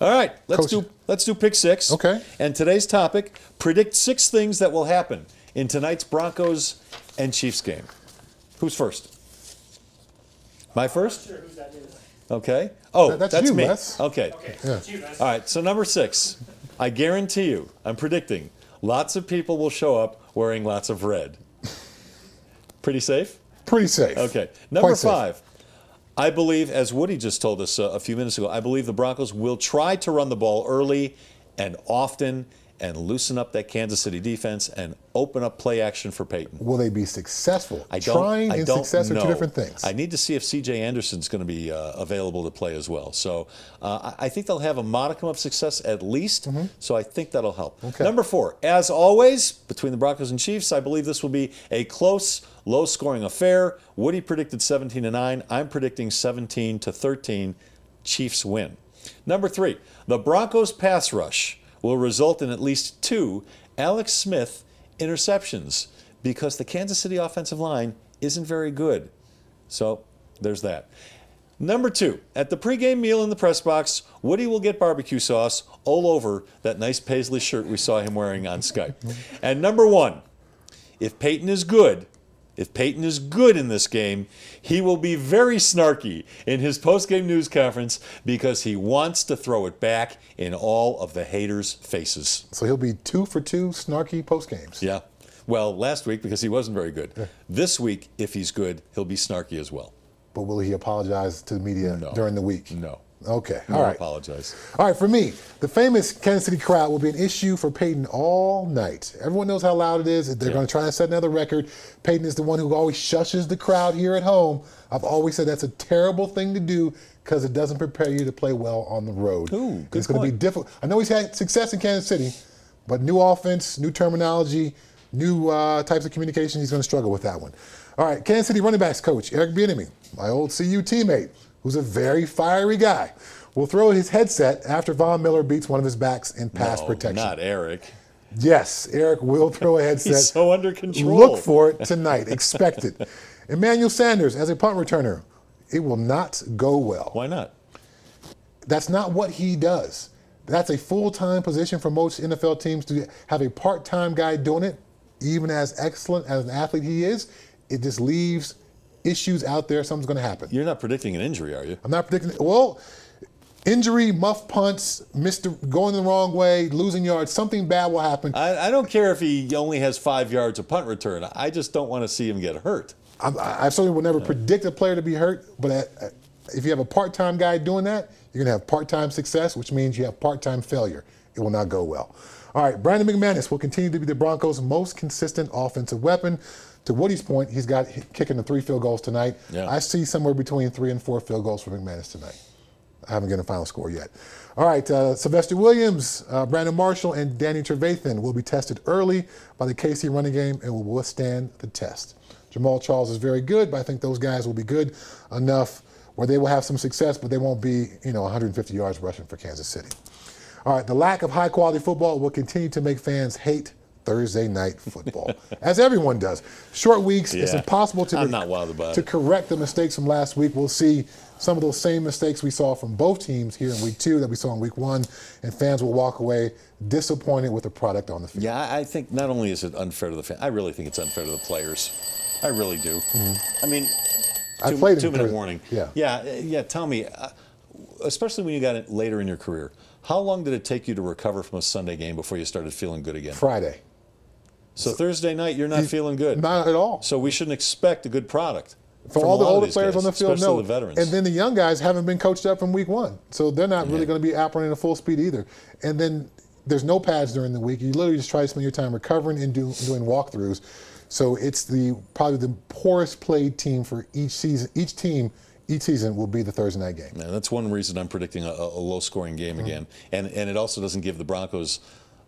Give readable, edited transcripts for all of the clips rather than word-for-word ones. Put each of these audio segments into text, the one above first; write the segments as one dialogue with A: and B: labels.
A: All right, let's do pick 6.
B: Okay.
A: And today's topic: predict 6 things that will happen in tonight's Broncos and Chiefs game. Who's first? My first?
C: I'm not sure who that is.
A: Okay. Oh,
B: That's
A: that's
B: you,
A: me.
B: Wes.
A: Okay.
B: Yeah.
C: It's you, Wes.
A: All right, so number 6. I guarantee you, I'm predicting, lots of people will show up wearing lots of red. Pretty safe?
B: Pretty safe.
A: Okay. Number
B: Quite safe.
A: 5. I believe, as Woody just told us a few minutes ago, I believe the Broncos will try to run the ball early and often and loosen up that Kansas City defense and open up play action for Peyton.
B: Will they be successful?
A: I
B: Trying and
A: don't
B: success are
A: know.
B: two different things.
A: I need to see if C.J. Anderson's going to be available to play as well. So I think they'll have a modicum of success at least. So I think that'll help.
B: Okay.
A: Number 4, as always, between the Broncos and Chiefs, I believe this will be a close, low-scoring affair. Woody predicted 17-9. I'm predicting 17-13. Chiefs win. Number 3, the Broncos pass rush will result in at least 2 Alex Smith interceptions because the Kansas City offensive line isn't very good. So there's that. Number 2, at the pregame meal in the press box, Woody will get barbecue sauce all over that nice paisley shirt we saw him wearing on Skype. And number 1, if Peyton is good in this game, he will be very snarky in his post-game news conference because he wants to throw it back in all of the haters' faces.
B: So he'll be 2 for 2 snarky post games.
A: Yeah. Well, last week because he wasn't very good. This week, if he's good, he'll be snarky as well.
B: But will he apologize to the media during the week?
A: No.
B: Okay.
A: No,
B: All right.
A: Apologize.
B: All right, for me, the famous Kansas City crowd will be an issue for Peyton all night. Everyone knows how loud it is. They're going to try to set another record. Peyton is the one who always shushes the crowd here at home. I've always said that's a terrible thing to do because it doesn't prepare you to play well on the road.
A: Ooh, good
B: It's going to be
A: point.
B: difficult. I know he's had success in Kansas City, but new offense, new terminology, new types of communication, he's going to struggle with that one. All right, Kansas City running backs coach, Eric Bieniemy, my old CU teammate, who's a very fiery guy, will throw his headset after Von Miller beats one of his backs in pass protection.
A: Not Eric.
B: Yes, Eric will throw a headset.
A: He's so under control.
B: Look for it tonight. Expect it. Emmanuel Sanders as a punt returner. It will not go well.
A: Why not?
B: That's not what he does. That's a full-time position for most NFL teams to have a part-time guy doing it. Even as excellent as an athlete he is, it just leaves issues out there. Something's going to happen.
A: You're not predicting an injury, are you?
B: I'm not predicting. Well, injury, muff punts, going the wrong way, losing yards, something bad will happen.
A: I don't care if he only has 5 yards of punt return. I just don't want to see him get hurt.
B: I certainly will never predict a player to be hurt, but if you have a part-time guy doing that, you're going to have part-time success, which means you have part-time failure. It will not go well. All right, Brandon McManus will continue to be the Broncos' most consistent offensive weapon. To Woody's point, he's got kicking the 3 field goals tonight.
A: Yeah.
B: I see somewhere between 3 and 4 field goals for McManus tonight. I haven't gotten a final score yet. All right, Sylvester Williams, Brandon Marshall, and Danny Trevathan will be tested early by the KC running game and will withstand the test. Jamal Charles is very good, but I think those guys will be good enough where they will have some success, but they won't be, 150 yards rushing for Kansas City. All right, the lack of high-quality football will continue to make fans hate Thursday night football, as everyone does. Short weeks, it's impossible
A: I'm not wild about it.
B: correct the mistakes from last week. We'll see some of those same mistakes we saw from both teams here in week 2 that we saw in week 1, and fans will walk away disappointed with the product on the field.
A: Yeah, I think not only is it unfair to the fans, I really think it's unfair to the players. I really do. I mean,
B: I played
A: 2-minute warning.
B: Yeah.
A: Tell me, especially when you got it later in your career, how long did it take you to recover from a Sunday game before you started feeling good again?
B: Friday.
A: So Thursday night, you're not feeling good.
B: Not at all.
A: So we shouldn't expect a good product.
B: For all the older players on the field,
A: especially
B: no.
A: the veterans.
B: And then the young guys haven't been coached up from week 1. So they're not really going to be operating at full speed either. And then there's no pads during the week. You literally just try to spend your time recovering and doing walkthroughs. So it's probably the poorest played team for each season. Each season will be the Thursday night game.
A: Yeah, that's one reason I'm predicting a low-scoring game again. And it also doesn't give the Broncos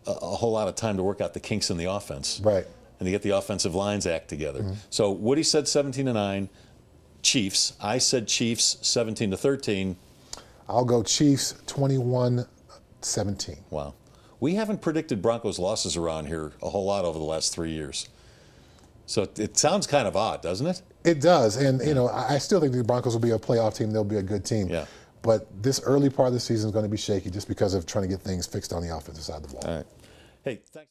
A: a whole lot of time to work out the kinks in the offense.
B: Right.
A: And to get the offensive lines act together. So Woody said 17-9, Chiefs. I said Chiefs 17-13.
B: I'll go Chiefs 21-17.
A: Wow. We haven't predicted Broncos losses around here a whole lot over the last 3 years. So it sounds kind of odd, doesn't it?
B: It does. And, I still think the Broncos will be a playoff team. They'll be a good team.
A: Yeah.
B: But this early part of the season is going to be shaky just because of trying to get things fixed on the offensive side of the ball.
A: All right. Hey, thanks.